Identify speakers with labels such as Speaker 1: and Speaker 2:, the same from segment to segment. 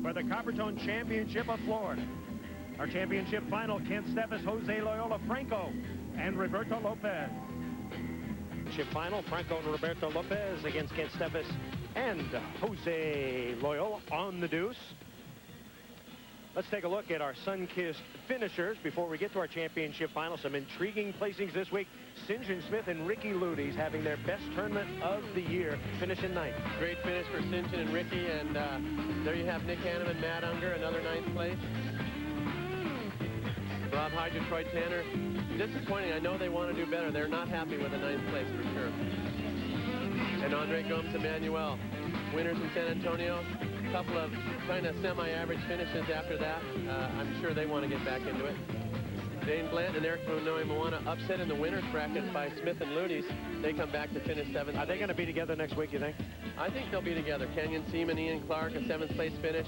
Speaker 1: for the Coppertone Championship of Florida. Our championship final, Kent Steffes, Jose Loyola Franco, and Roberto Lopes. Championship final, Franco and Roberto Lopes against Kent Steffes and Jose Loyola on the deuce. Let's take a look at our sun-kissed finishers before we get to our championship final. Some intriguing placings this week. St. John Smith and Ricky Luty's having their best tournament of the year, finishing ninth.
Speaker 2: Great finish for St. John and Ricky, and there you have Nick Hannum and Matt Unger, another ninth place. Rob Hydra, Troy Tanner, disappointing. I know they want to do better. They're not happy with a ninth place for sure. And Andre Gomes, Emmanuel, winners in San Antonio. A couple of kind of semi-average finishes after that. I'm sure they want to get back into it. Dane Blanton and Eric Moana upset in the winner's bracket by Smith and Luty's. They come back to finish 7th.
Speaker 1: Are they going to be together next week, you think?
Speaker 2: I think they'll be together. Kenyon Seaman, Ian Clark, a 7th place finish.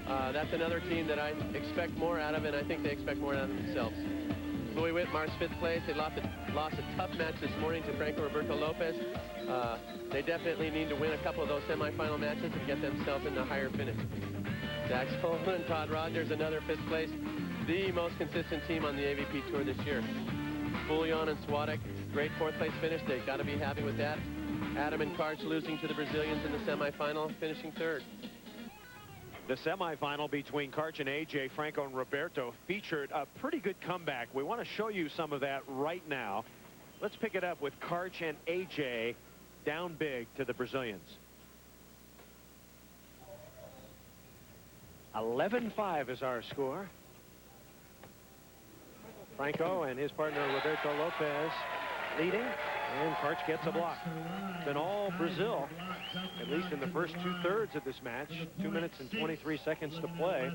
Speaker 2: That's another team that I expect more out of, and I think they expect more out of themselves. Louis Whitmar's 5th place. They lost a tough match this morning to Franco Roberto Lopes. They definitely need to win a couple of those semifinal matches and get themselves in the higher finish. Dax Coleman and Todd Rogers, another 5th place. The most consistent team on the AVP Tour this year. Bouillon and Swadek, great 4th place finish. They've got to be happy with that. Adam and Karch losing to the Brazilians in the semifinal, finishing 3rd.
Speaker 1: The semifinal between Karch and AJ, Franco and Roberto, featured a pretty good comeback. We want to show you some of that right now. Let's pick it up with Karch and AJ down big to the Brazilians. 11-5 is our score. Franco and his partner Roberto Lopes leading, and Karch gets a block. Then all Brazil, at least in the first 2/3 of this match, 2 minutes and 23 seconds to play.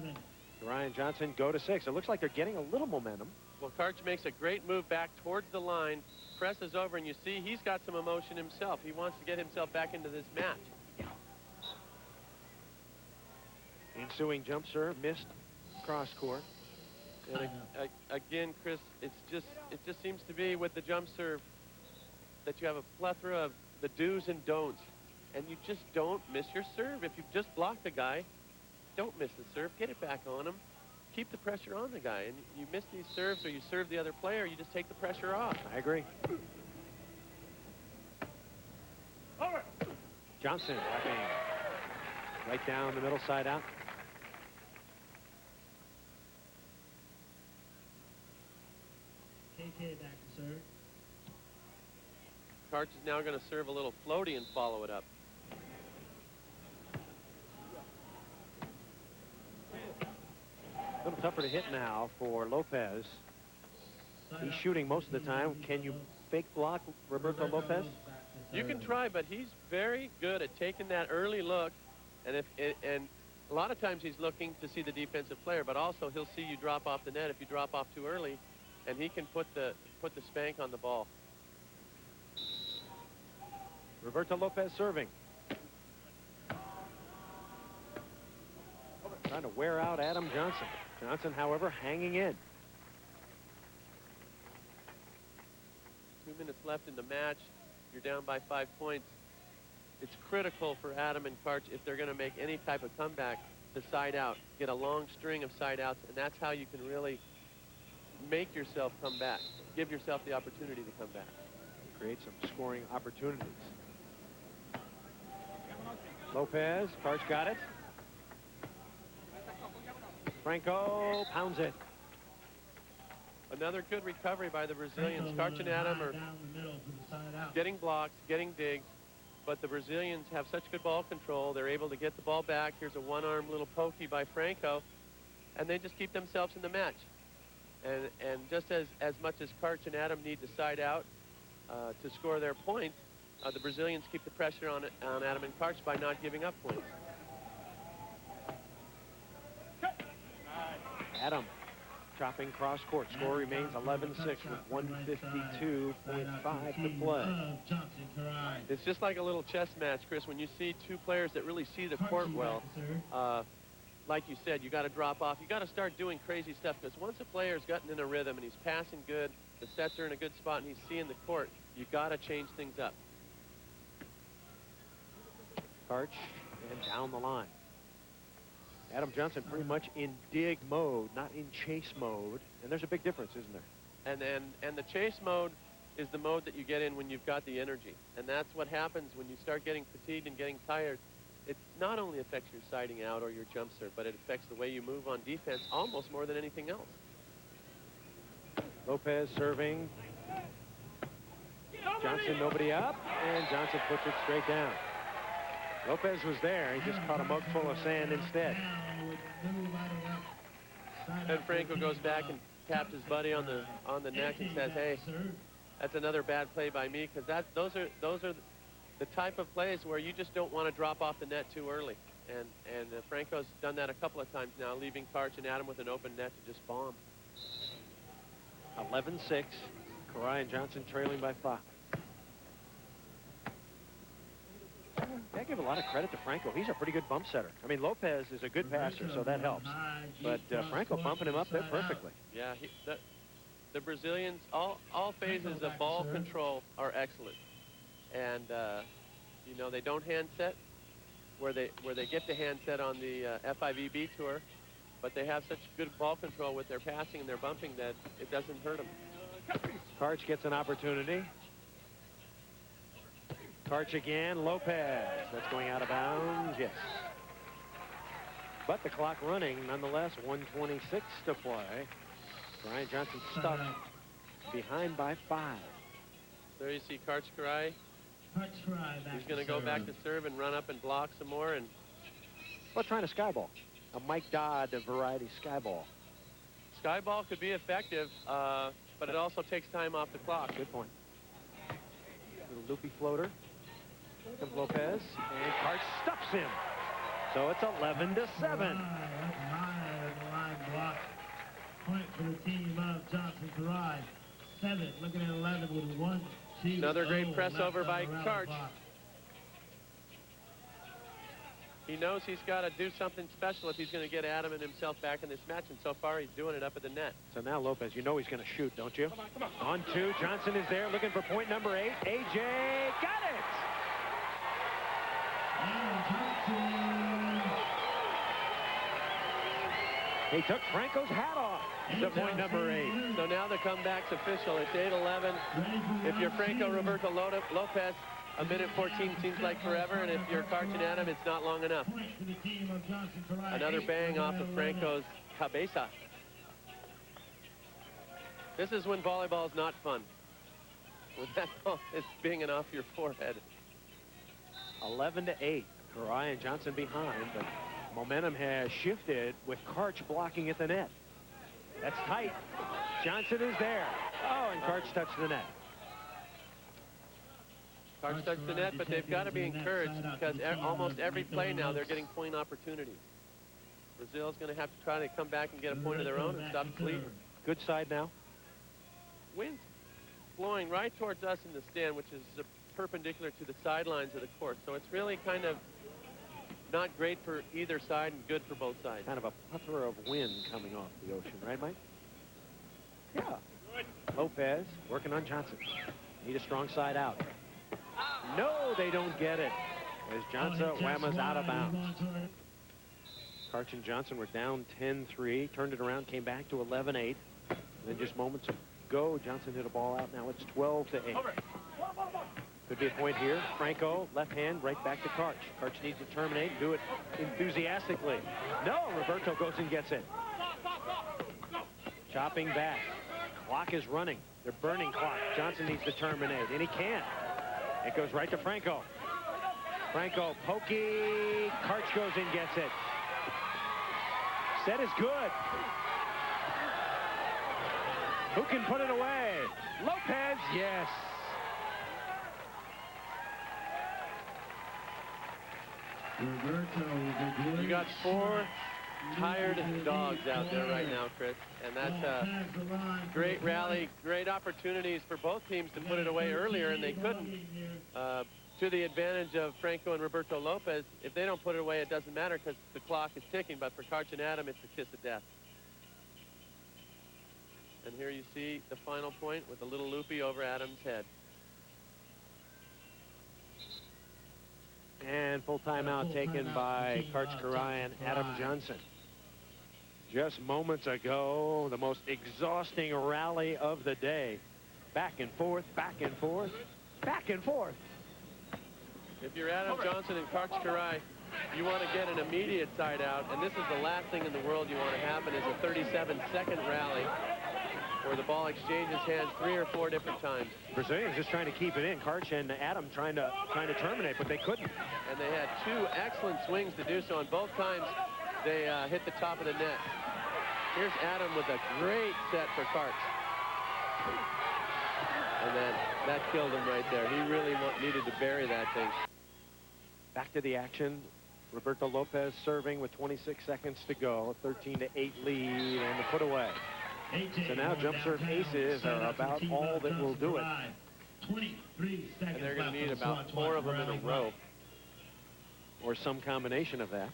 Speaker 1: Ryan Johnson go to 6. It looks like they're getting a little momentum.
Speaker 2: Well, Karch makes a great move back towards the line, presses over, and you see he's got some emotion himself. He wants to get himself back into this match.
Speaker 1: Ensuing jump serve missed cross court.
Speaker 2: And again, Chris, it just seems to be with the jump serve that you have a plethora of the do's and don'ts, and you just don't miss your serve. If you just block the guy, don't miss the serve. Get it back on him. Keep the pressure on the guy. And you miss these serves or you serve the other player, you just take the pressure off.
Speaker 1: I agree. Johnson wrapping right down the middle side out.
Speaker 3: KK back to serve.
Speaker 2: Karch is now going to serve a little floaty and follow it up.
Speaker 1: A little tougher to hit now for Lopes. He's shooting most of the time. Can you fake block Roberto Lopes?
Speaker 2: You can try, but he's very good at taking that early look. And a lot of times he's looking to see the defensive player, but also he'll see you drop off the net if you drop off too early, and he can put the spank on the ball.
Speaker 1: Roberto Lopes serving. Trying to wear out Adam Johnson. Johnson, however, hanging in.
Speaker 2: 2 minutes left in the match. You're down by 5 points. It's critical for Adam and Karch, if they're going to make any type of comeback, to side out. Get a long string of side outs, and that's how you can really make yourself come back. Give yourself the opportunity to come back.
Speaker 1: Create some scoring opportunities. Lopes, Karch got it. Franco pounds it.
Speaker 2: Another good recovery by the Brazilians. Karch and Adam are getting blocks, getting digs, but the Brazilians have such good ball control. They're able to get the ball back. Here's a one-arm little pokey by Franco, and they just keep themselves in the match. And just as much as Karch and Adam need to side out to score their points, the Brazilians keep the pressure on Adam and Karch by not giving up points.
Speaker 1: Adam chopping cross court. Score remains 11-6 with 152.5 to play.
Speaker 2: It's just like a little chess match, Chris, when you see two players that really see the court well. Like you said, you got to drop off. You got to start doing crazy stuff, because once a player's gotten in a rhythm and he's passing good, the sets are in a good spot, and he's seeing the court, you got to change things up.
Speaker 1: Karch and down the line. Adam Johnson pretty much in dig mode, not in chase mode. And there's a big difference, isn't there?
Speaker 2: And the chase mode is the mode that you get in when you've got the energy. And that's what happens when you start getting fatigued and getting tired. It not only affects your siding out or your jump serve, but it affects the way you move on defense almost more than anything else.
Speaker 1: Lopes serving. Johnson, nobody up, and Johnson puts it straight down. Lopes was there. He just caught a mug full of sand instead.
Speaker 2: And Franco goes back and taps his buddy on the neck and says, "Hey, that's another bad play by me," because those are the type of plays where you just don't want to drop off the net too early. And Franco's done that a couple of times now, leaving Karch and Adam with an open net to just bomb.
Speaker 1: 11-6. Karai and Johnson trailing by 5. I give a lot of credit to Franco. He's a pretty good bump setter. I mean, Lopes is a good passer, so that helps. But Franco bumping him up there perfectly.
Speaker 2: Yeah, the Brazilians, all phases of ball control are excellent. And, you know, they don't hand set where they get to hand set on the FIVB tour, but they have such good ball control with their passing and their bumping that it doesn't hurt them.
Speaker 1: Karch gets an opportunity. Karch again, Lopes. That's going out of bounds, yes. But the clock running, nonetheless, 1:26 to play. Brian Johnson stuck behind by 5.
Speaker 2: There you see Karch Karai. He's going to go back to serve and run up and block some more. And
Speaker 1: well, trying a sky ball. A Mike Dodd variety sky ball.
Speaker 2: Sky ball could be effective, but it also takes time off the clock.
Speaker 1: Good point. Little loopy floater. Here comes Lopes, and Karch stuffs him. So it's 11-7.
Speaker 3: Line block. Point for the team of Johnson Karai. 7, looking at 11 with 1, 2.
Speaker 2: Another great press over by Karch. He knows he's got to do something special if he's going to get Adam and himself back in this match, and so far he's doing it up at the net.
Speaker 1: So now Lopes, you know he's going to shoot, don't you? On 2, Johnson is there looking for point number 8. AJ got it! He took Franco's hat off to point number 8.
Speaker 2: So now the comeback's official. It's 8-11. If you're Franco Roberto Lopes, a minute 14 seems like forever, and if you're Karch and Adam, it's not long enough. Another bang off of Franco's cabeza. This is when volleyball is not fun. When that ball is binging off your forehead.
Speaker 1: 11-8. Karai and Johnson behind, but momentum has shifted with Karch blocking at the net. That's tight. Johnson is there. Oh, and Karch touched the net.
Speaker 2: Karch touched the net, but they've got to be encouraged because almost every play now they're getting point opportunities. Brazil's going to have to try to come back and get a point of their own and stop the lead.
Speaker 1: Good side now.
Speaker 2: Wind's blowing right towards us in the stand, which is perpendicular to the sidelines of the court. So it's really kind of not great for either side and good for both sides.
Speaker 1: Kind of a plethora of wind coming off the ocean, right, Mike? Yeah. Lopes working on Johnson. Need a strong side out. No, they don't get it. As Johnson whammas out of bounds. Karch and Johnson were down 10-3, turned it around, came back to 11-8. Then just moments ago, Johnson hit a ball out. Now it's 12-8. Could be a point here. Franco, left hand, right back to Karch. Karch needs to terminate and do it enthusiastically. No, Roberto goes and gets it. Chopping back. Clock is running. They're burning clock. Johnson needs to terminate, and he can't. It goes right to Franco. Franco, pokey. Karch goes and gets it. Set is good. Who can put it away? Lopes, yes.
Speaker 2: You got 4 tired dogs out there right now, Chris, and that's a great rally, great opportunities for both teams to put it away earlier, and they couldn't. To the advantage of Franco and Roberto Lopes, if they don't put it away, it doesn't matter because the clock is ticking, but for Karch and Adam, it's a kiss of death. And here you see the final point with a little loopy over Adam's head.
Speaker 1: And full timeout taken by Karch-Karai and Adam Johnson. Just moments ago, the most exhausting rally of the day. Back and forth, back and forth, back and forth.
Speaker 2: If you're Adam Johnson and Karch-Karai, you want to get an immediate side out, and this is the last thing in the world you want to happen is a 37-second rally where the ball exchanges hands 3 or 4 different times.
Speaker 1: Brazilians just trying to keep it in. Karch and Adam trying to terminate, but they couldn't.
Speaker 2: And they had 2 excellent swings to do so, and both times they hit the top of the net. Here's Adam with a great set for Karch. And then that killed him right there. He really needed to bury that thing.
Speaker 1: Back to the action. Roberto Lopes serving with 26 seconds to go. 13-8 lead and the put away. So now jump serve aces are about all that will do it.
Speaker 3: 23 seconds.
Speaker 2: And they're going to need about 4 of them in a row.
Speaker 1: Or some combination of that.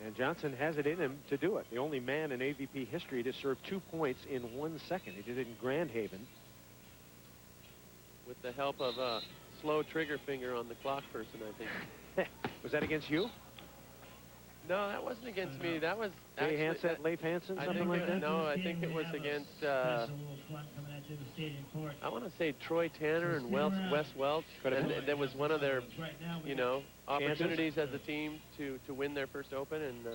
Speaker 1: And Johnson has it in him to do it. The only man in AVP history to serve 2 points in 1 second. He did it in Grand Haven.
Speaker 2: With the help of a slow trigger finger on the clock person, I think.
Speaker 1: Was that against you?
Speaker 2: No, that wasn't against me. That was
Speaker 1: Jay Hansett, Leif Hansen, something like that?
Speaker 2: No, I think it was against, I want to say Troy Tanner and Wes Welch. And that was one of their, you know, opportunities as a team to win their first Open. And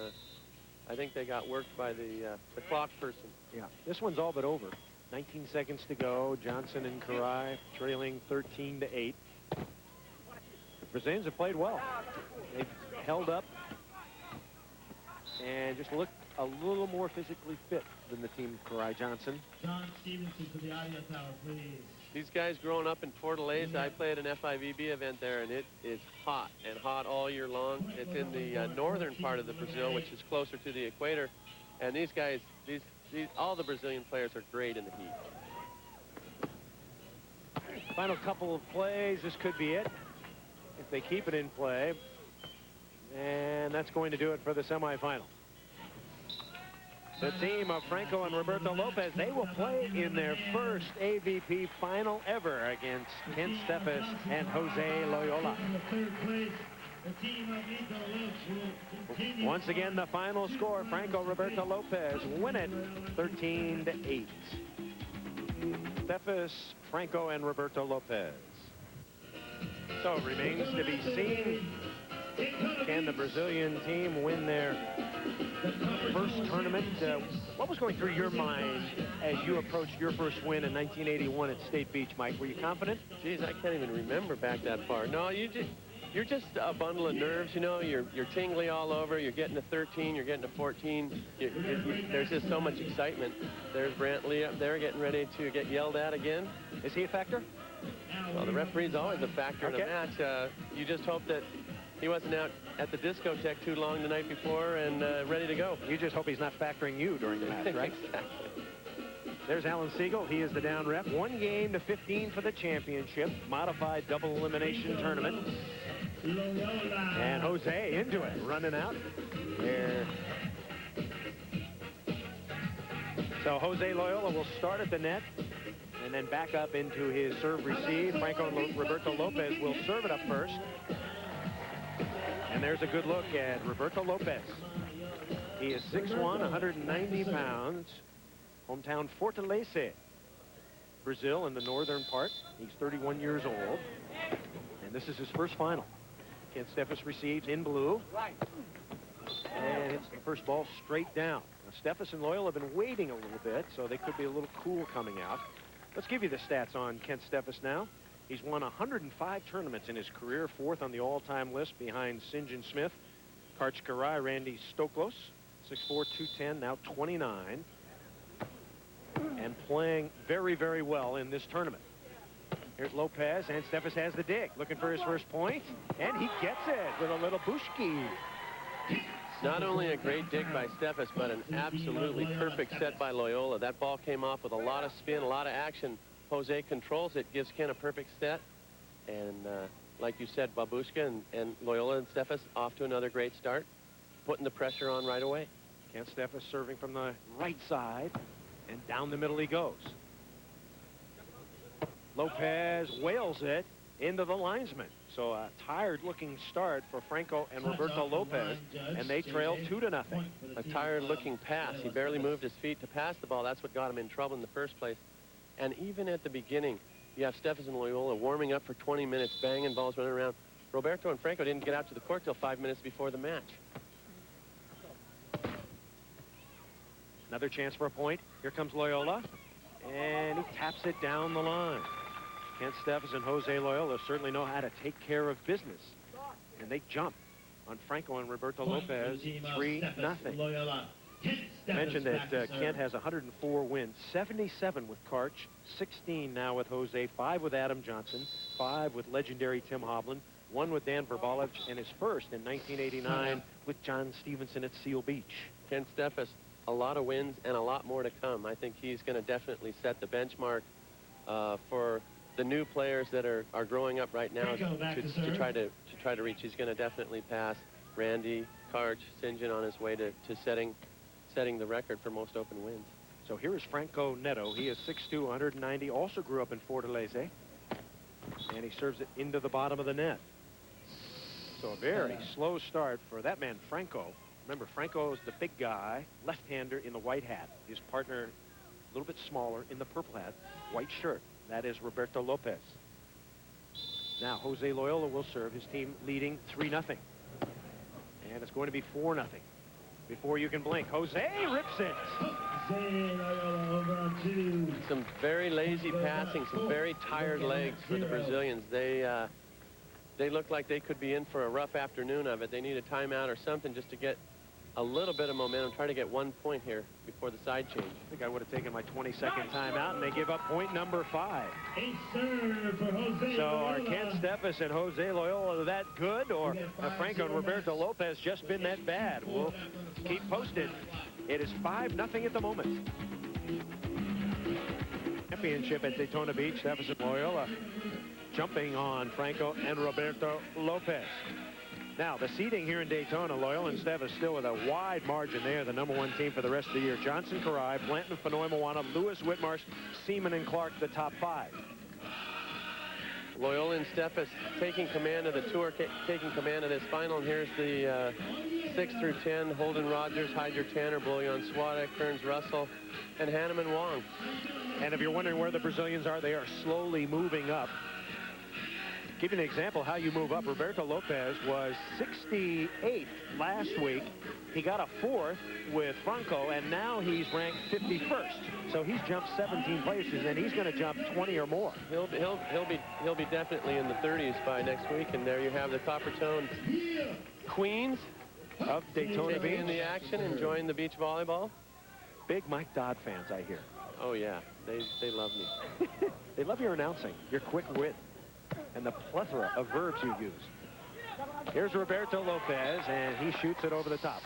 Speaker 2: I think they got worked by the clock person.
Speaker 1: Yeah, this one's all but over. 19 seconds to go. Johnson and Karai trailing 13-8. The Brazilians have played well. They've held up and just looked a little more physically fit than the team of Karai Johnson.
Speaker 3: John Stevenson to the audio tower, please.
Speaker 2: These guys growing up in Fortaleza, I played an FIVB event there, and it is hot and hot all year long. It's in the northern part of the Brazil, which is closer to the equator. And these guys, all the Brazilian players are great in the heat.
Speaker 1: Final couple of plays. This could be it if they keep it in play. And that's going to do it for the semifinal. The team of Franco and Roberto Lopes, they will play in their first AVP final ever against Kent Steffes and Jose Loyola. Once again, the final score, Franco Roberto Lopes win it 13-8. Steffes, Franco, and Roberto Lopes. So it remains to be seen. Can the Brazilian team win their first tournament? What was going through your mind as you approached your first win in 1981 at State Beach, Mike? Were you confident?
Speaker 2: Geez, I can't even remember back that far. No, you're just a bundle of nerves, you know. You're tingly all over. You're getting to 13. You're getting to 14. There's just so much excitement. There's Brantley up there getting ready to get yelled at again.
Speaker 1: Is he a factor?
Speaker 2: Well, the referee's always a factor in a match. You just hope that he wasn't out at the discotheque too long the night before and ready to go.
Speaker 1: You just hope he's not factoring you during the match, right?
Speaker 2: Exactly.
Speaker 1: There's Alan Siegel. He is the down rep. 1 game to 15 for the championship. Modified double elimination tournament. And Jose into it, running out there. So Jose Loyola will start at the net and then back up into his serve receive. Franco Roberto Lopes will serve it up first. And there's a good look at Roberto Lopes. He is 6'1", 190 pounds. Hometown Fortaleza, Brazil in the northern part. He's 31 years old. And this is his first final. Kent Steffes receives in blue. And hits the first ball straight down. Now, Steffes and Loyola have been waiting a little bit, so they could be a little cool coming out. Let's give you the stats on Kent Steffes now. He's won 105 tournaments in his career, 4th on the all-time list behind St. John Smith, Karch-Karai, Randy Stoklos, 6'4", 210, now 29, and playing very, very well in this tournament. Here's Lopes, and Steffes has the dig, looking for his first point, and he gets it with a little bushki.
Speaker 2: Not only a great dig by Steffes, but an absolutely perfect set by Loyola. That ball came off with a lot of spin, a lot of action. Jose controls it, gives Ken a perfect set. And like you said, Babushka and Loyola and Steffes off to another great start, putting the pressure on right away.
Speaker 1: Kent Steffes serving from the right side, and down the middle he goes. Lopes wails it into the linesman. So a tired-looking start for Franco and Roberto Lopez, and they trail 2-0.
Speaker 2: A tired-looking pass. He barely moved his feet to pass the ball. That's what got him in trouble in the first place. And even at the beginning, you have Steffes and Loyola warming up for 20 minutes, banging balls running around. Roberto and Franco didn't get out to the court till 5 minutes before the match.
Speaker 1: Another chance for a point. Here comes Loyola, and he taps it down the line. Kent Steffes and Jose Loyola certainly know how to take care of business, and they jump on Franco and Roberto Lopez, 3-0. Mentioned that Kent has 104 wins, 77 with Karch, 16 now with Jose, 5 with Adam Johnson, 5 with legendary Tim Hovland, 1 with Dan Verbalevich, and his first in 1989 with John Stevenson at Seal Beach.
Speaker 2: Kent Steffes, a lot of wins and a lot more to come. I think he's going to definitely set the benchmark for the new players that are growing up right now to try to reach. He's going to definitely pass Randy, Karch, St. John on his way to setting the record for most open wins.
Speaker 1: So here is Franco Neto. He is 6'2", 190, also grew up in Fortaleza, and he serves it into the bottom of the net. So a very slow start for that man, Franco. Remember, Franco is the big guy, left-hander in the white hat. His partner, a little bit smaller, in the purple hat, white shirt. That is Roberto Lopez. Now, Jose Loyola will serve, his team leading 3-0. And it's going to be 4-0. Before you can blink, Jose rips it.
Speaker 2: Some very lazy passing, some very tired legs for the Brazilians. They look like they could be in for a rough afternoon of it. They need a timeout or something just to get a little bit of momentum, try to get 1 point here before the side change.
Speaker 1: I think I would have taken my 22nd timeout, and they give up point number 5. So are Kent Steffes and Jose Loyola that good, or have Franco and Roberto Lopez just been that bad? We'll keep posted. It is 5-0 at the moment. Championship at Daytona Beach. Steffes and Loyola jumping on Franco and Roberto Lopez. Now, the seeding here in Daytona, Loyola and Steffes still with a wide margin. They are the #1 team for the rest of the year. Johnson, Karai, Blanton, Fenoy, Moana, Lewis, Whitmarsh, Seaman, and Clark, the top 5.
Speaker 2: Loyola and Steffes taking command of the tour, taking command of this final. And here's the 6 through 10, Holden Rogers, Hyder Tanner, Bouillon Swadek, Kearns Russell, and Hanneman Wong.
Speaker 1: And if you're wondering where the Brazilians are, they are slowly moving up. Give you an example how you move up. Roberto Lopez was 68th last week. He got a 4th with Franco, and now he's ranked 51st. So he's jumped 17 places, and he's going to jump 20 or more.
Speaker 2: He'll be definitely in the 30s by next week. And there you have the Coppertone Queens
Speaker 1: of Daytona Beach
Speaker 2: in the action, enjoying the beach volleyball.
Speaker 1: Big Mike Dodd fans, I hear.
Speaker 2: Oh yeah, they love me.
Speaker 1: They love your announcing, your quick wit, and the plethora of verbs you use. Here's Roberto Lopez, and he shoots it over the top.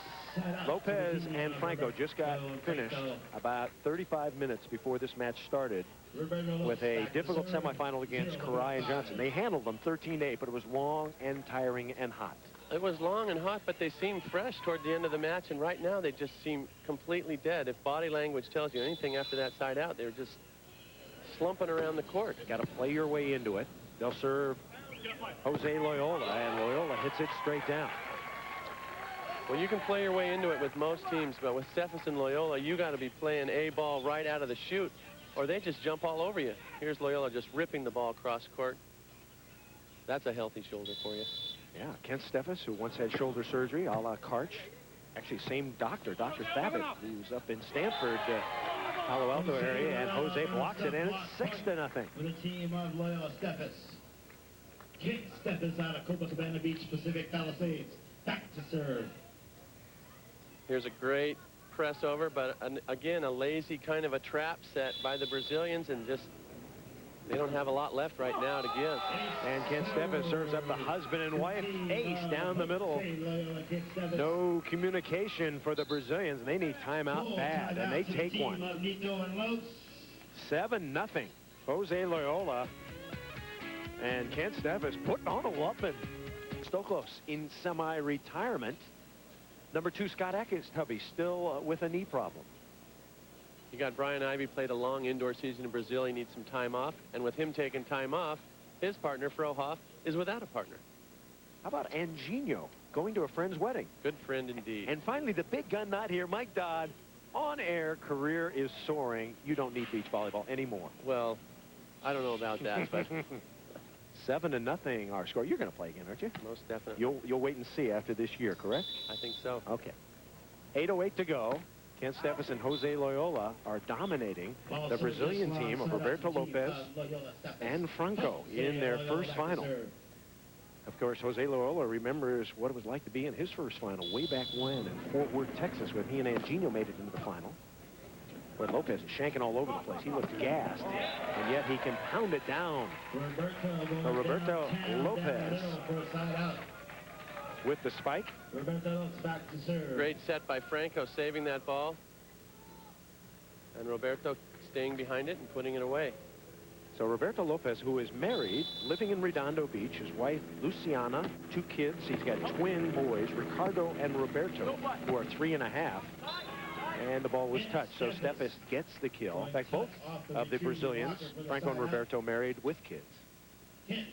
Speaker 1: Lopez and Franco just got finished about 35 minutes before this match started with a difficult semifinal against Karai and Johnson. They handled them 13-8, but it was long and tiring and hot.
Speaker 2: It was long and hot, but they seemed fresh toward the end of the match, and right now they just seem completely dead. If body language tells you anything after that side out, they're just slumping around the court.
Speaker 1: Got to play your way into it. They'll serve Jose Loyola, and Loyola hits it straight down.
Speaker 2: Well, you can play your way into it with most teams, but with Steffes and Loyola, you got to be playing a ball right out of the chute, or they just jump all over you. Here's Loyola just ripping the ball across court. That's a healthy shoulder for you.
Speaker 1: Yeah, Kent Steffes, who once had shoulder surgery, a la Karch. Actually, same doctor, Dr. Thabit, who's up in Stanford, Palo Alto area, and Jose blocks it, and it's 6-0.
Speaker 3: For the team of Loyola, Steffes. Kent Steffes out of Copacabana Beach, Pacific Palisades. Back to serve.
Speaker 2: Here's a great press over, but again, a lazy kind of a trap set by the Brazilians, and just they don't have a lot left right now to give.
Speaker 1: And Kent Steffes serves up the husband and wife ace down the middle. No communication for the Brazilians. They need timeout bad, and they take one. 7-0. Jose Loyola and Kent Steffes putting on a whooping. Stokos in semi-retirement. Number 2, Scott Eckes, Tubby, still with a knee problem.
Speaker 2: You got Brian Ivey, played a long indoor season in Brazil. He needs some time off. And with him taking time off, his partner, Frohoff, is without a partner.
Speaker 1: How about Anginio going to a friend's wedding?
Speaker 2: Good friend indeed.
Speaker 1: And finally, the big gun not here, Mike Dodd. On air, career is soaring. You don't need beach volleyball anymore.
Speaker 2: Well, I don't know about that, but
Speaker 1: 7-0 our score. You're going to play again, aren't you?
Speaker 2: most definitely.
Speaker 1: You'll wait and see after this year, correct?
Speaker 2: I think so.
Speaker 1: Okay. 8:08 to go. Kent Steffes and Jose Loyola are dominating the Brazilian team of Roberto Lopes and Franco in their first final. Of course, Jose Loyola remembers what it was like to be in his first final way back when in Fort Worth, Texas, when he and Anginio made it into the final. But Lopes is shanking all over the place. He looked gassed, and yet he can pound it down. Roberto Lopes with the spike.
Speaker 2: Great set by Franco, saving that ball. And Roberto staying behind it and putting it away.
Speaker 1: So Roberto Lopes, who is married, living in Redondo Beach, his wife Luciana, 2 kids. He's got twin boys, Ricardo and Roberto, who are 3½. And the ball was touched, so Steffes gets the kill. In fact, both of the Brazilians, Franco and Roberto, married with kids.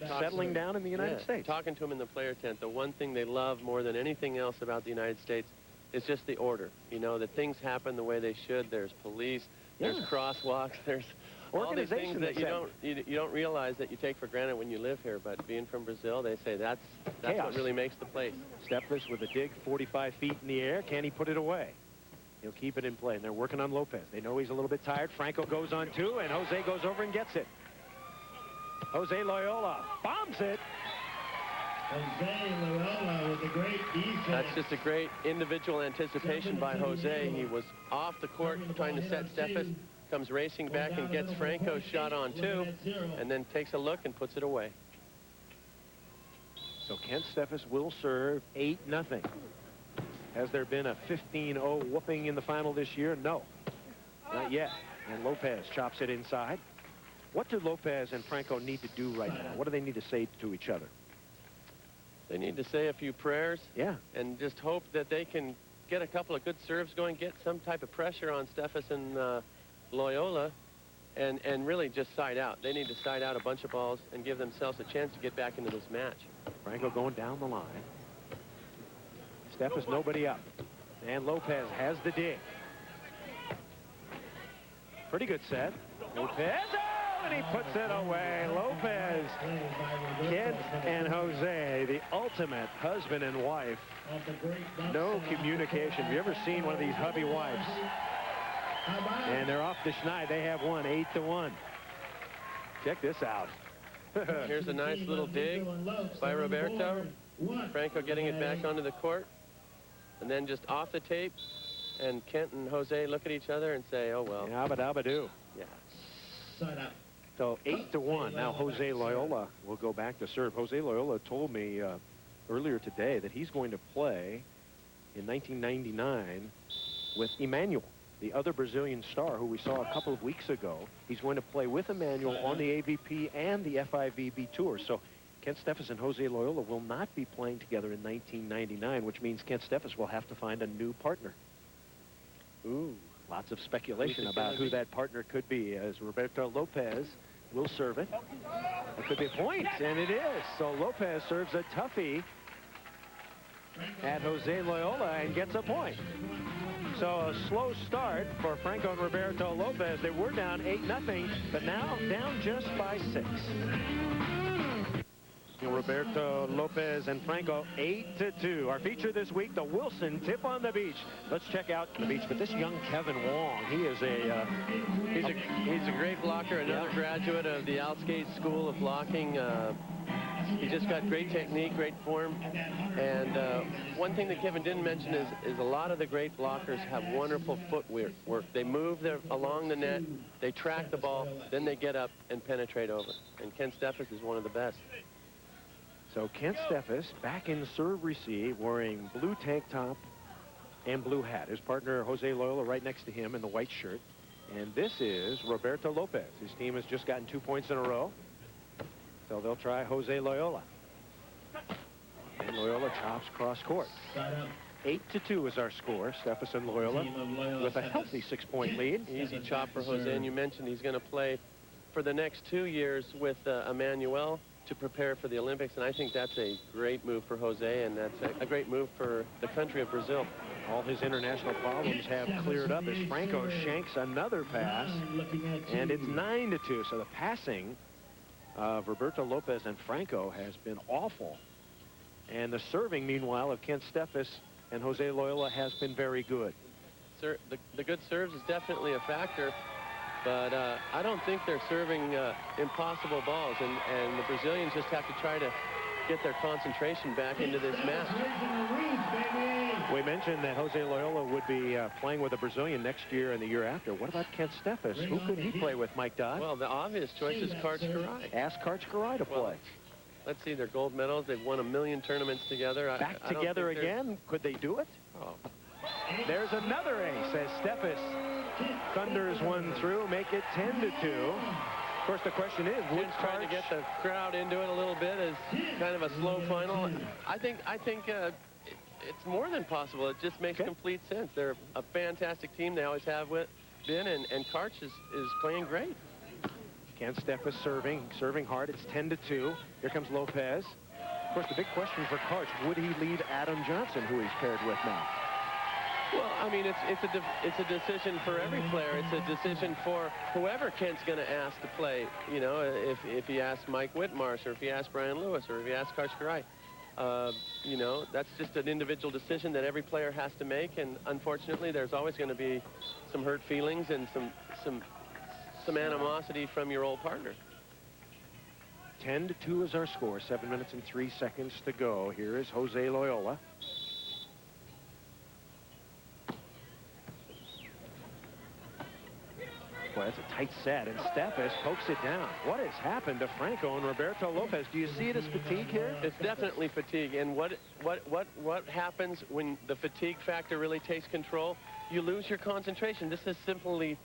Speaker 1: Settling down in the United States.
Speaker 2: Talking to him in the player tent, the one thing they love more than anything else about the United States is just the order. You know, that things happen the way they should. There's police, there's crosswalks, there's all these things that you don't realize that you take for granted when you live here. But being from Brazil, they say that's what really makes the place.
Speaker 1: Steffes with a dig 45 feet in the air. Can he put it away? He'll keep it in play, and they're working on Lopes. They know he's a little bit tired. Franco goes on 2, and Jose goes over and gets it. Jose Loyola bombs it.
Speaker 3: Jose Loyola with a great defense.
Speaker 2: That's just a great individual anticipation by Jose. He was off the court trying to set Steffes, comes racing back and gets Franco's shot on 2, and then takes a look and puts it away.
Speaker 1: So Kent Steffes will serve 8-0. Has there been a 15-0 whooping in the final this year? No, not yet. And Lopes chops it inside. What do Lopes and Franco need to do right now? What do they need to say to each other?
Speaker 2: They need to say a few prayers.
Speaker 1: Yeah.
Speaker 2: And just hope that they can get a couple of good serves going, get some type of pressure on Steffes and Loyola, and really just side out. They need to side out a bunch of balls and give themselves a chance to get back into this match.
Speaker 1: Franco going down the line. Steffes nobody up. And Lopes has the dig. Pretty good set. Lopes, oh, and he puts it away. Lopes, Kent, and Jose, the ultimate husband and wife. No communication. Have you ever seen one of these hubby wives? And they're off the schneid. They have won 8-1. Check this out.
Speaker 2: Here's a nice little dig by Roberto. Franco getting it back onto the court. And then just off the tape, and Kent and Jose look at each other and say, oh, well.
Speaker 1: Yabba-dabba-doo.
Speaker 2: Yeah.
Speaker 1: So 8-1. Now Jose Loyola will go back to serve. Jose Loyola told me earlier today that he's going to play in 1999 with Emmanuel, the other Brazilian star who we saw a couple of weeks ago. He's going to play with Emmanuel on the AVP and the FIVB tour. So Kent Steffes and Jose Loyola will not be playing together in 1999, which means Kent Steffes will have to find a new partner. Ooh, lots of speculation about who that partner could be, as Roberto Lopes will serve it. It could be a point, and it is. So Lopes serves a toughie at Jose Loyola and gets a point. So a slow start for Franco and Roberto Lopes. They were down 8-0, but now down just by 6. Roberto Lopes and Franco 8-2. Our feature this week, the Wilson tip on the beach. Let's check out the beach. But this young Kevin Wong, he is
Speaker 2: he's a great blocker, another graduate of the Outskate School of Blocking. He just got great technique, great form. And one thing that Kevin didn't mention is a lot of the great blockers have wonderful footwork. They move along the net, they track the ball, then they get up and penetrate over. And Kent Steffes is one of the best.
Speaker 1: So Kent Steffes back in serve receive, wearing blue tank top and blue hat. His partner Jose Loyola right next to him in the white shirt. And this is Roberto Lopes. His team has just gotten 2 points in a row. So they'll try Jose Loyola. And Loyola chops cross court. 8-2 is our score. Steffes and Loyola with a healthy 6-point lead.
Speaker 2: Easy chop for Jose. And you mentioned he's going to play for the next 2 years with Emmanuel to prepare for the Olympics, and I think that's a great move for Jose, and that's a great move for the country of Brazil.
Speaker 1: All his international problems have cleared up as Franco shanks another pass, and it's 9-2. So the passing of Roberto Lopes and Franco has been awful, and the serving, meanwhile, of Kent Steffes and Jose Loyola has been very good.
Speaker 2: Sir, the good serves is definitely a factor, but I don't think they're serving impossible balls, and the Brazilians just have to try to get their concentration back into this match.
Speaker 1: We mentioned that Jose Loyola would be playing with a Brazilian next year and the year after. What about Kent Steffes? Who could he play with, Mike Dodd?
Speaker 2: Well, the obvious choice is Karch-Kiraly.
Speaker 1: Ask Karch-Kiraly to play.
Speaker 2: Well, let's see, they're gold medals. They've won 1 million tournaments together.
Speaker 1: Back together again? Could they do it?
Speaker 2: Oh.
Speaker 1: There's another ace as Steffes thunders one through, make it 10-2. Of course, the question is, would
Speaker 2: trying to get the crowd into it a little bit as kind of a slow final. I think it's more than possible. It just makes complete sense. They're a fantastic team. They always have been, and Karch is playing great.
Speaker 1: Kent Steffes serving hard. It's 10-2. Here comes Lopes. Of course, the big question for Karch, would he leave Adam Johnson, who he's paired with now?
Speaker 2: Well, I mean, it's a decision for every player. It's a decision for whoever Kent's going to ask to play. You know, if he asks Mike Whitmarsh, or if he asks Brian Lewis, or if he asks Karch-Kiraly. You know, that's just an individual decision that every player has to make, and unfortunately, there's always going to be some hurt feelings and some animosity from your old partner.
Speaker 1: 10-2 is our score. 7 minutes and 3 seconds to go. Here is Jose Loyola. Boy, that's a tight set, and Steffes pokes it down. What has happened to Franco and Roberto Lopes? Do you see it as fatigue here?
Speaker 2: It's definitely fatigue, and what happens when the fatigue factor really takes control? You lose your concentration. This is simply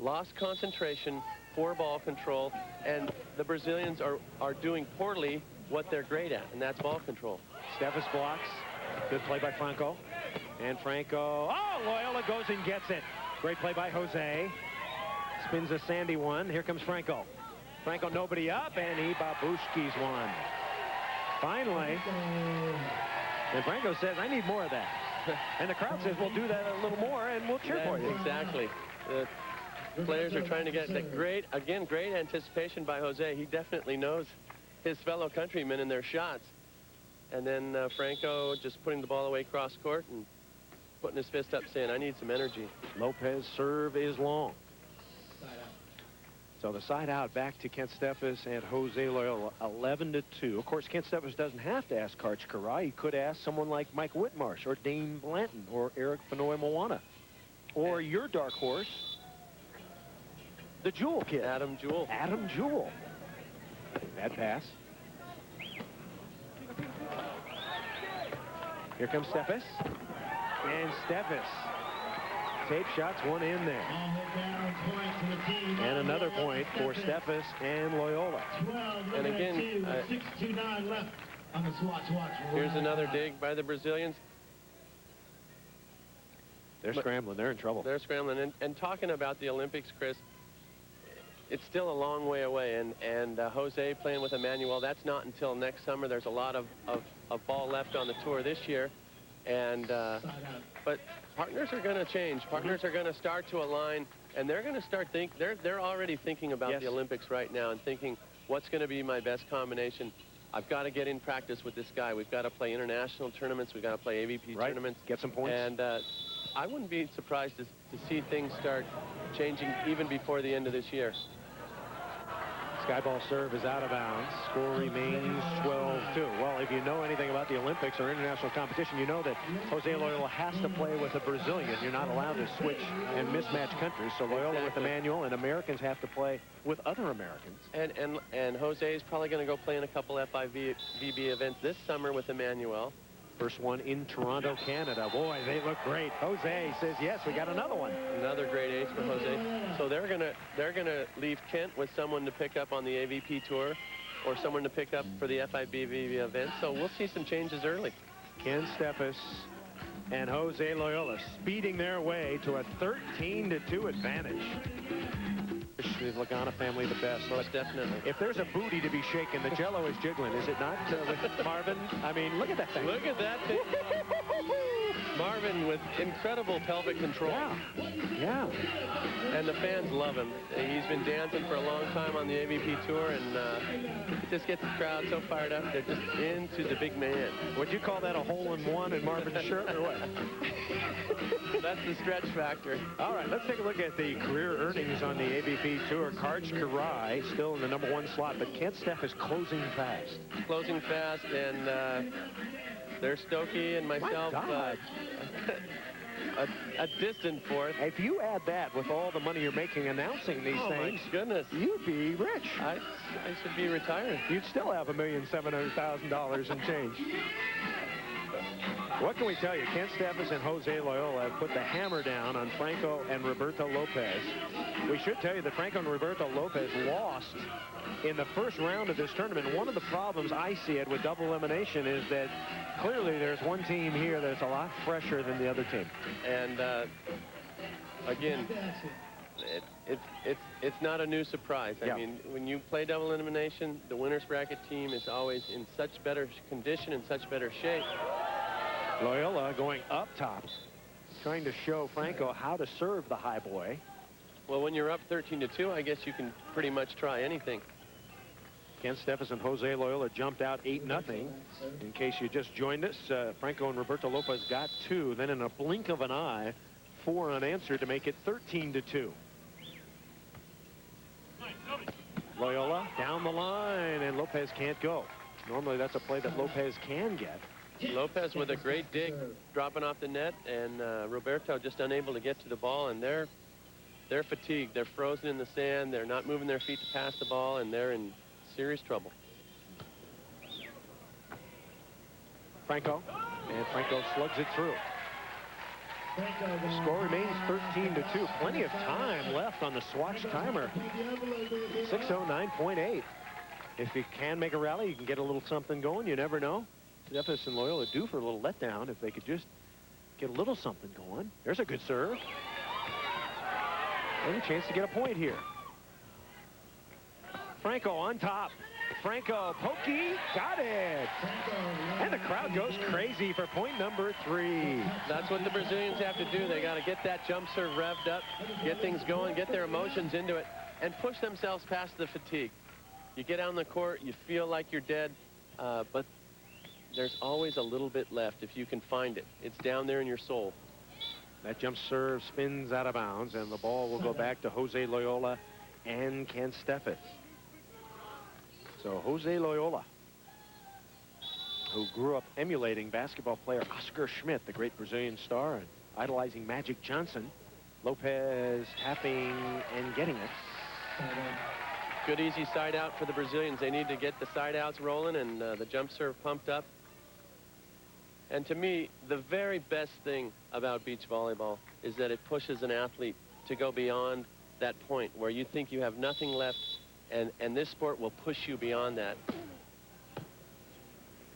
Speaker 2: lost concentration, poor ball control, and the Brazilians are doing poorly what they're great at, and that's ball control.
Speaker 1: Steffes blocks. Good play by Franco. And Franco, oh, Loyola goes and gets it. Great play by Jose. Spins a sandy one. Here comes Franco. Franco, nobody up, and he babushkis one. Finally. And Franco says, I need more of that. And the crowd says, we'll do that a little more, and we'll cheer for you.
Speaker 2: Exactly. The players are trying to get that great anticipation by Jose. He definitely knows his fellow countrymen and their shots. And then Franco just putting the ball away cross court and putting his fist up saying, I need some energy.
Speaker 1: Lopes' serve is long. So the side out back to Kent Steffes and Jose Loyola, 11-2. Of course, Kent Steffes doesn't have to ask Karch-Kiraly. He could ask someone like Mike Whitmarsh or Dane Blanton or Eric Fenoy-Moana or your dark horse, the Jewel kid.
Speaker 2: Adam Jewell.
Speaker 1: Adam Jewell. Bad pass. Here comes Steffes. And Steffes. Tape shots, one in there. And another point for Steffes and Loyola.
Speaker 2: And again,
Speaker 3: 6:29 left on the swatch watch.
Speaker 2: Here's another dig by the Brazilians.
Speaker 1: They're scrambling. They're in trouble.
Speaker 2: They're scrambling. And talking about the Olympics, Chris, it's still a long way away. And Jose playing with Emmanuel, that's not until next summer. There's a lot of ball left on the tour this year. And but partners are going to change. Partners are going to start to align, and they're going to start they're already thinking about the Olympics right now and thinking, what's going to be my best combination? I've got to get in practice with this guy. We've got to play international tournaments. We've got to play AVP tournaments.
Speaker 1: Get some points.
Speaker 2: And I wouldn't be surprised to see things start changing even before the end of this year.
Speaker 1: Skyball serve is out of bounds. Score remains 12-2. Well, if you know anything about the Olympics or international competition, you know that Jose Loyola has to play with a Brazilian. You're not allowed to switch and mismatch countries. So Loyola with Emmanuel, and Americans have to play with other Americans.
Speaker 2: And Jose is probably going to go play in a couple FIVB events this summer with Emmanuel.
Speaker 1: First one in Toronto, Canada. Boy, they look great. Jose says, yes, we got another one.
Speaker 2: Another great ace for Jose. So they're gonna leave Kent with someone to pick up on the AVP tour or someone to pick up for the FIVB event. So we'll see some changes early.
Speaker 1: Ken Steffes and Jose Loyola speeding their way to a 13-2 advantage. wish the Lagana family the best.
Speaker 2: Most definitely.
Speaker 1: If there's a booty to be shaken, the Jello is jiggling, is it not, with Marvin? I mean, look at that thing.
Speaker 2: Look at that thing. Marvin with incredible pelvic control.
Speaker 1: Yeah.
Speaker 2: And the fans love him. He's been dancing for a long time on the AVP tour, and it just gets the crowd so fired up. They're just into the big man.
Speaker 1: Would you call that a hole-in-one in Marvin's shirt or what?
Speaker 2: That's the stretch factor.
Speaker 1: All right, let's take a look at the career earnings on the AVP tour. Karch Karai still in the #1 slot, but Kent Steffes closing fast.
Speaker 2: Closing fast, and there's Stokey and myself a distant fourth.
Speaker 1: If you add that with all the money you're making announcing these things,
Speaker 2: my goodness,
Speaker 1: you'd be rich.
Speaker 2: I should be retired.
Speaker 1: You'd still have $1,700,000 in change. What can we tell you? Kent Steffes and Jose Loyola have put the hammer down on Franco and Roberto Lopes. We should tell you that Franco and Roberto Lopes lost in the first round of this tournament. One of the problems I see it with double elimination is that clearly there's one team here that's a lot fresher than the other team.
Speaker 2: And again, it's not a new surprise. I mean, when you play double elimination, the winner's bracket team is always in such better condition and such better shape.
Speaker 1: Loyola going up top, trying to show Franco how to serve the high boy.
Speaker 2: Well, when you're up 13-2, I guess you can pretty much try anything.
Speaker 1: Kent Steffes and Jose Loyola jumped out 8-0. In case you just joined us, Franco and Roberto Lopes got 2. Then in a blink of an eye, 4 unanswered to make it 13-2. Loyola down the line, and Lopes can't go. Normally that's a play that Lopes can get.
Speaker 2: Lopes with a great dig, dropping off the net, and Roberto just unable to get to the ball, and they're fatigued. They're frozen in the sand. They're not moving their feet to pass the ball, and they're in serious trouble. Franco, and Franco slugs it through. The score remains 13-2. Plenty of time left on the Swatch timer. 6:09.8. If you can make a rally, you can get a little something going. You never know. Steffes and Loyola due for a little letdown if they could just get a little something going. There's a good serve. And a chance to get a point here. Franco on top. Franco, pokey, got it. And the crowd goes crazy for point number 3. That's what the Brazilians have to do. They got to get that jump serve revved up, get things going, get their emotions into it, and push themselves past the fatigue. You get out on the court, you feel like you're dead, but there's always a little bit left if you can find it. It's down there in your soul. That jump serve spins out of bounds, and the ball will go back to Jose Loyola and Kent Steffes. So Jose Loyola, who grew up emulating basketball player Oscar Schmidt, the great Brazilian star, and idolizing Magic Johnson. Lopes tapping and getting it. Good easy side out for the Brazilians. They need to get the side outs rolling and the jump serve pumped up. And to me, the very best thing about beach volleyball is that it pushes an athlete to go beyond that point where you think you have nothing left, and this sport will push you beyond that.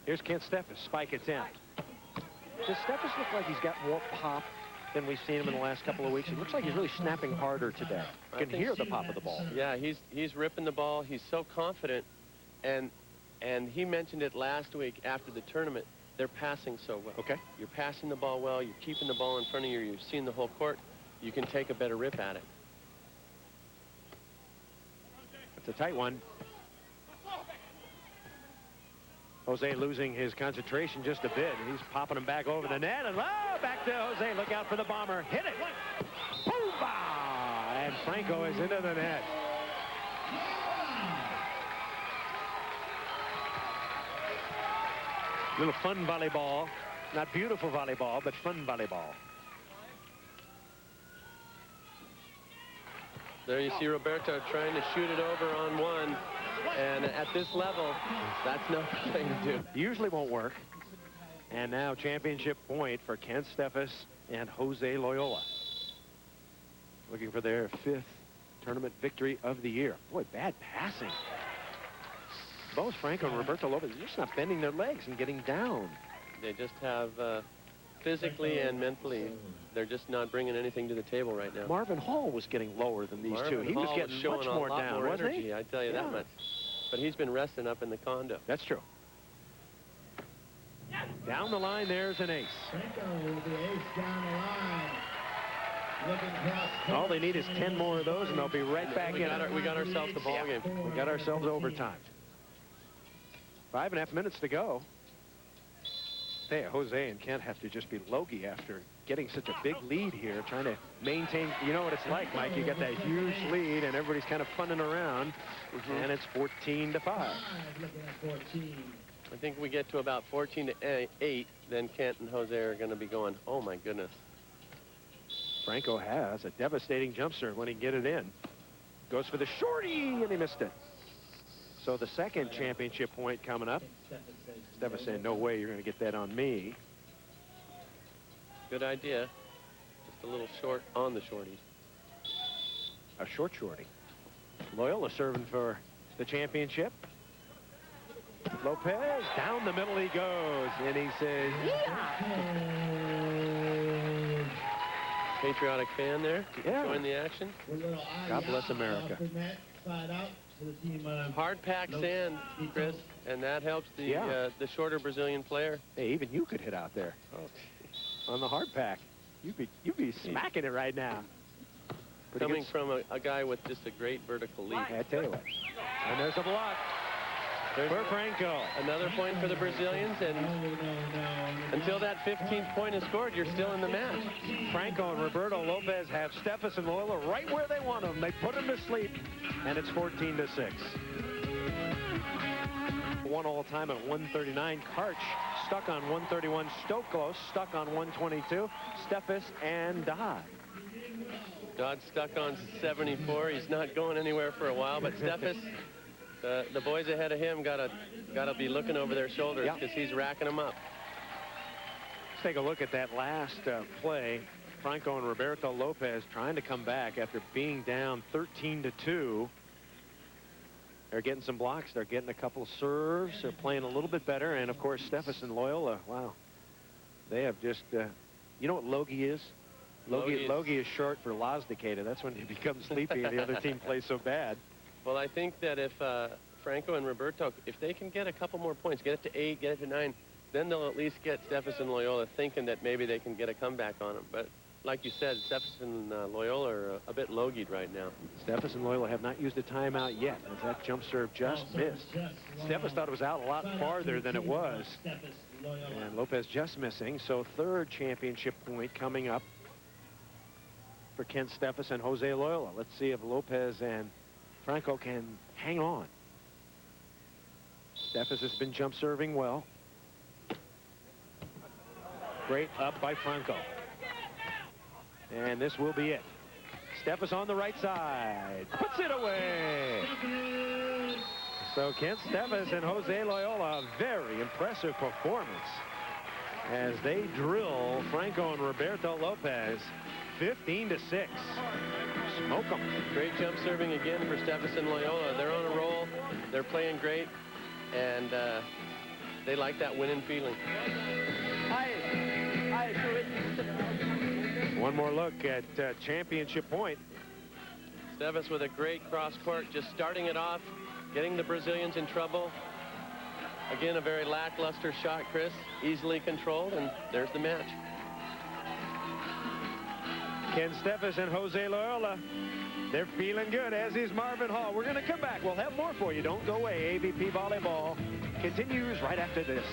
Speaker 2: Here's Kent Steffes, spike attempt. Does Steffes look like he's got more pop than we've seen him in the last couple of weeks? It looks like he's really snapping harder today. You can hear the pop of the ball. Yeah, he's ripping the ball. He's so confident, and he mentioned it last week after the tournament. They're passing so well. Okay. You're passing the ball well. You're keeping the ball in front of you. You've seen the whole court. You can take a better rip at it. It's a tight one. Jose losing his concentration just a bit. He's popping him back over the net. And back to Jose. Look out for the bomber. Hit it. Boom! And Franco is into the net. Little fun volleyball. Not beautiful volleyball, but fun volleyball. There you see Roberto trying to shoot it over on one. And at this level, that's no thing to do. Usually won't work. And now championship point for Kent Steffes and Jose Loyola. Looking for their 5th tournament victory of the year. Boy, bad passing. Both Franco and Roberto Lopes are just not bending their legs and getting down. They just have physically and mentally, they're just not bringing anything to the table right now.
Speaker 1: Marvin Hall was getting lower than these two. He was getting
Speaker 2: showing
Speaker 1: much more
Speaker 2: a lot
Speaker 1: down,
Speaker 2: more
Speaker 1: wasn't
Speaker 2: energy,
Speaker 1: he?
Speaker 2: I tell you that much. But he's been resting up in the condo.
Speaker 1: That's true. Down the line, there's an ace.
Speaker 3: Franco with the ace down the line. Looking cross.
Speaker 1: All they need is 10 more of those, and they'll be right back in.
Speaker 2: We got ourselves the ball game.
Speaker 1: We got ourselves overtime. 5.5 minutes to go. Hey, Jose and Kent have to just be logy after getting such a big lead here, trying to maintain. You know what it's like, Mike. You got that huge lead, and everybody's kind of funning around, and it's 14-5.
Speaker 3: Looking at 14.
Speaker 2: I think we get to about 14-8, then Kent and Jose are going to be going, oh, my goodness.
Speaker 1: Franco has a devastating jump serve when he can get it in. Goes for the shorty, and he missed it. So the second championship point coming up. Steffes saying, no way you're going to get that on me.
Speaker 2: Good idea. Just a little short on the shorty.
Speaker 1: A short shorty. Loyola serving for the championship. Lopes, down the middle he goes, and he says, yeah!
Speaker 2: Patriotic fan there.
Speaker 1: Yeah.
Speaker 2: Join the action.
Speaker 1: God bless America.
Speaker 2: Hard packed sand, Chris, and that helps the shorter Brazilian player.
Speaker 1: Hey, even you could hit out there. Oh. On the hard pack. You'd be smacking it right now.
Speaker 2: Coming from a guy with just a great vertical leap.
Speaker 1: I tell you what. And there's a block. For Franco.
Speaker 2: Another point for the Brazilians, and until that 15th point is scored, you're still in the match.
Speaker 1: Franco and Roberto Lopes have Steffes and Loyola right where they want them. They put them to sleep, and it's 14-6. One all time at 139. Karch stuck on 131. Stokos stuck on 122. Steffes and Dodd.
Speaker 2: Dodd stuck on 74. He's not going anywhere for a while, but Steffes. The boys ahead of him gotta be looking over their shoulders because he's racking them up.
Speaker 1: Let's take a look at that last play. Franco and Roberto Lopes trying to come back after being down 13-2. They're getting some blocks. They're getting a couple of serves. They're playing a little bit better. And, of course, Steffes and Loyola, wow. They have just, you know what logie is? Logie is short for Losdicata. That's when you become sleepy and the other team plays so bad.
Speaker 2: Well, I think that if Franco and Roberto, if they can get a couple more points, get it to 8, get it to 9, then they'll at least get Steffes and Loyola thinking that maybe they can get a comeback on them. But like you said, Steffes and Loyola are a bit logied right now.
Speaker 1: Steffes and Loyola have not used a timeout yet, as that jump serve just missed. Steffes thought it was out a lot farther than it was. And Lopes just missing. So third championship point coming up for Kent Steffes and Jose Loyola. Let's see if Lopes and Franco can hang on. Steffes has been jump serving well. Great up by Franco. And this will be it. Steffes on the right side. Puts it away. So Kent Steffes and Jose Loyola, a very impressive performance as they drill Franco and Roberto Lopes 15-6. Smoke them.
Speaker 2: Great jump serving again for Steffes and Loyola. They're on a roll. They're playing great, and they like that winning feeling.
Speaker 1: One more look at championship point.
Speaker 2: Steffes with a great cross court, just starting it off, getting the Brazilians in trouble. Again, a very lackluster shot, Chris. Easily controlled, and there's the match.
Speaker 1: Ken Steffes and Jose Loyola, they're feeling good, as is Marvin Hall. We're going to come back. We'll have more for you. Don't go away. AVP Volleyball continues right after this.